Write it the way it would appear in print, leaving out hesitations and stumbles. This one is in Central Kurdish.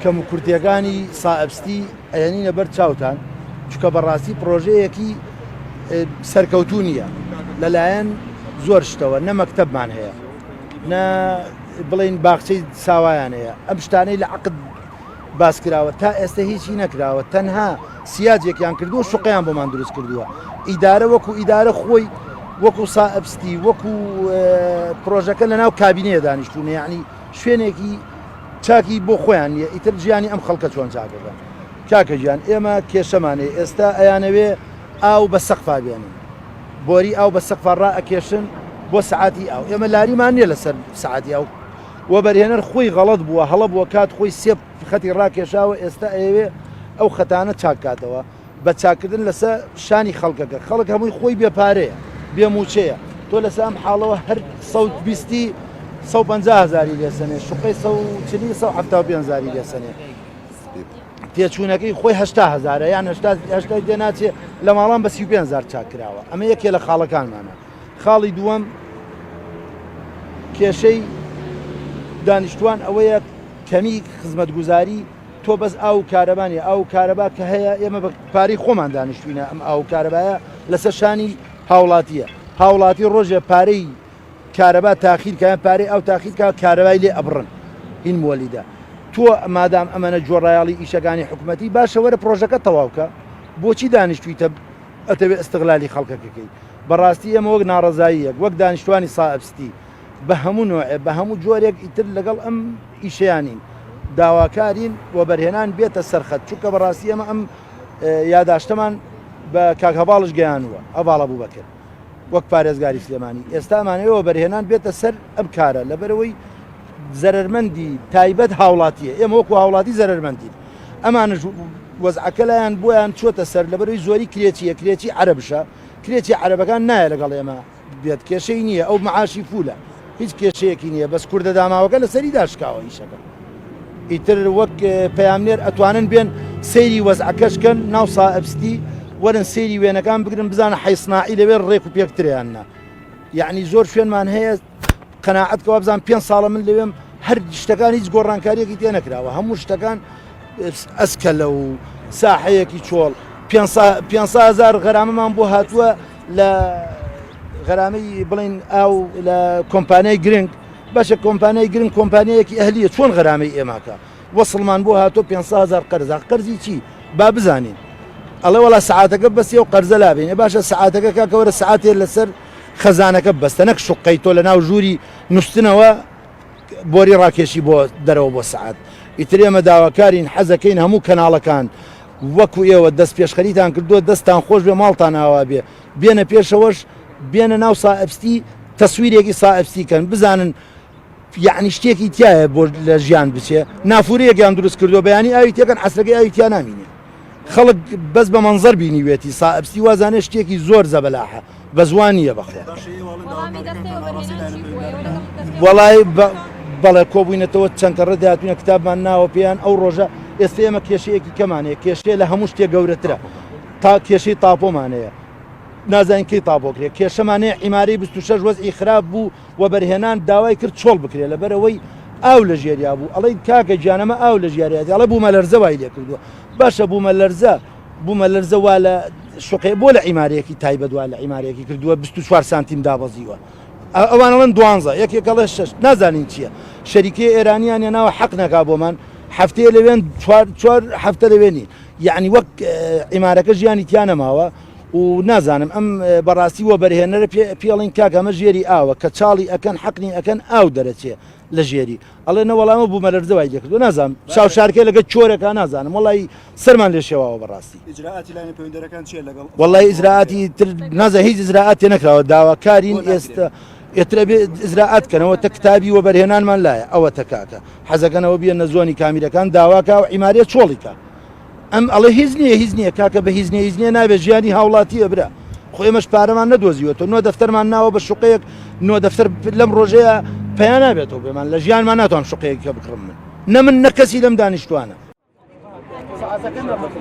کەم و کورتیەکانی سائبستی ئەیەنینە بەر چاوتان چکە بەڕاستی پرۆژەیەکی سەرکەوتوو نییە لەلایەن زۆر شتەوە نە مەکتەبمان هەیە نە بڵین باخچەی ساوایان هەیە ئەم شتانەی لە عقد باس کراوە تا ئێستا هیچی نەکراوە تەنها سیاجێکیان کردووە شوقیان بۆمان دروست کردووە ئیدارە وەکو ئیدارە خۆی وەکو سائبستی وەکو پرۆژەکە لەناو کابینەیە دانیشتوونە یعنی شوێنێکی چاکی بۆ خۆیان نیە ئیتر ژیانی ئەم خەڵکە چۆن چاکەکەن کاکە گیان ئێمە کێشەمانەیە ئێستا ئەیانەوێ ئاو بە سەقفا بێنن بۆری ئاو بە سەقفا ڕائەکێشن بۆ سعاتی ئاو ئێمە لاریمان نییە لەسەر سعاتی ئاو وە بەرهێنەر خۆی غەڵەت بووە هەڵە بووە کات خۆی سێ خەتی ڕاکێشاوە ئێستا ئەوێ ئەو خەتانە چاکاتەوە بە چاکردن لەسەر شانی خەڵکەکە خەڵک هەمووی خۆی بێپارەیە بێموچەیە تۆ لەسەر ئەم حاڵەوە هەر 150,000 لێسەنێ شوقەی 175,000 لێسەنێ پێچوونەکەی خۆی 80,000 یان 80 دێناچێ لە ماڵان بە 35,000 چاکراوە ئەمە یەکێ لە خاڵەکانمانە خاڵی دووەم کێشەی دانیشتوان ئەوەیە کەمی خزمەتگوزاری تۆ بەس ئاو کارەبانی ئاو کارەبا کە هەیە ئێمە بە پارەی خۆمان دانیشتوینە ئەم ئاو کارەبایە لەسەر شانی هاوڵاتیە هاوڵاتی ڕۆژێ پارەی کارەبا تاخیرکەیان پارەی ئەو تاخیرکە کارەبای لێ ئەبڕن هین مۆلیدا تۆ مادام ئەمەنە جۆڕایاڵی ئیشەکانی حکوومەتی باشە وەرە پرۆژەکە تەواوکە بۆچی دانیشتویتە ئەتەوێت ئستغلالی خەڵکەکەکەی بەڕاستی ئەمە وەک ناڕەزاییەک وەک دانیشتوانی سائبستی بە هەموو نوع بە هەموو جۆرێک ئیتر لەگەڵ ئەم ئیشەیانین داواکارین و بەرهێنان بێتە سەرخەت چونکە بەڕاستی ئەمە ئەم یاداشتەمان بە کاک هەباڵش گەیانووە ئەڤاڵە بوو بەکرد وەک پارێزگاری سلێمانی ئێستا ئەمانەوە بەرهێنان بێتە سەر ئەم کارە لەبەرەوەی زەرمەندی تایبەت هاوڵاتیە ئێمە وەکو هاوڵاتی زەرمەندین ئەمانش وەزعەکە لایەن بۆیان چۆتە سەر لەبەرەوەی زۆری کرێچیە کرێکی عەرەبشە کرێکی عەرەبەکان نایە لەگەڵ ئێمە بێت کێشەی نییە ئەو معاشی فولە هیچ کێشەیەکی نییە بەس کوردە داماوەکە لە سەری داشکاوە ئیشەکە ئیتر وەک پەیامنێر ئەتوانن بێن سەیری وەزعەکەشکەن ناو سائبستی وەرن سەیری وێنەکان بگرن بزانە حیسناعی لەوێ ڕێک و پێکتریاننا یعنی زۆر شوێنمان هەیە قەناعەتکەوە بزان 5 ساڵە من لەوێم هەر شتەکان هیچ گۆڕانکاریەکی تێ نەکراوە هەموو شتەکان ئەسکەلە و ساحەیەکی چۆڵ 500,000 غەرامەمان بۆ هاتووە لە غەرامەی بڵین ئاو لە کۆمپانیای گرنگ باشە کۆمپانیای گرنگ کۆمپانیایەکی ئەهلیە چۆن غەرامەی ئێماکە وەسڵمان بۆ هاتۆ 500,000 قەرزا قەرزی چی با بزانین ئەڵێ وەڵا سعاتەکە بەس و قەرزە لابێنێ باشە سعاتەکە کاکەوەرە سعاتێ لەسەر خەزانەکە بەستە نەک شوقەی تۆ لە ناو ژووری نووسنەوە بۆری ڕاکێشی بۆ دەرەوە بۆ سعات ئیتر ئێمە داواکارین حەزەکەین هەموو کەناڵەکان وەکو ئێوە دەست پێشخەریتان کردووە دەستان خۆش بێ ماڵتان ئاوا بێ بێنە پێشەوەش بێنە ناو سائبستی تەسویرێکی سائبستیکەن بزانن یعنی شتێکی تایە بۆ لە ژیان بچێ نافورەیەکیان دروست کردو بەیانی ئاوی تێکەن حەسرەکەی ئاوی تیا نامینێ خەڵک بەس بە مەنزەر بینیوێتی سائبستی وازانێ شتێکی زۆر زەبەلاحە بە زوانیە بەخۆ وەڵای بەڵێ کۆبووینەتەوە چەند کەڕە داهاتوونە کتابمان ناوە پێیان ئەو ڕۆژە ئێستا ئێمە کێشەیەکی کەمانەیە کێشەیە لە هەموو شتێک گەورەترە تا کێشەی تاپۆمانەیە نازانین کەی تاپۆکرێت کێشەمانەیە عیمارەی 26 وەزعی خراپ بوو و بەرهێنان داوای کرد چۆڵ بکرێت لەبەرەوەی ئاو لە ژێریا بوو ئەڵێ کاکە گیانەمە ئاو لە ژیاریاتی ئەڵێ بوومە لەرزە وای لێ کردووە باشە بوومە لەرزە وا لە شوقێ بۆ لە عیمارەیەکی تایبەت وا لە عیمارەیەکی کردووە 24 سانتیم دابەزیوە ئەوانەڵەن 12 یەکێکەڵێ 6 نازانین چییە شەریکەی ئێرانیان ناوە حەق نەکا بۆمان هەفتەیە لەوێن 4 هەفتە لەوێنی یعنی وەک عیمارەکە ژیانی تیان نەماوە و نازانم ئەم بەڕاستی وە بەرهێنەرە پێڵین کاکەمە ژێری ئاوە کە چاڵی ئەکەن حەقنی ئەکەن ئاو دەرەچێ لە ژێری ئەڵێ نەوەڵامە بوومە لەرزەوای لێ کردو نازانم چاو شارکە لەگە چۆرەکە نازانم وڵی سەرمان لێ شێواوە بەڕاستی وڵی ئیجراعاتی تر نازە هیچ ئیجراعات تێ نەکراوە داواکارین ئێستا ئێترە بێ ئیجراعات کەنەوە تە کتابی وە بەرهێنانمان لایە ئەوە تەکاکە حەزەکەنەوە بێنە زۆنی کامیرەکان داواکە و عیمارە چۆڵیکە ئەم ئەڵێ هیچ نییە کاکە بە هیچ نییە نابێت ژیانی هاوڵاتیە برا خۆ ئێمەش پارەمان نەدۆزیوەوە نۆ دەفتەرمان ناوە بە شوقەیەک نۆ دەفتەر لەم ڕۆژەیە پەیان نابێتەوە بێمان لە ژیانمان ناتوان شوقەیەکە بکڕم من نە من نە کەسی لەم دانیشتوانە سعادەکە نەبێت.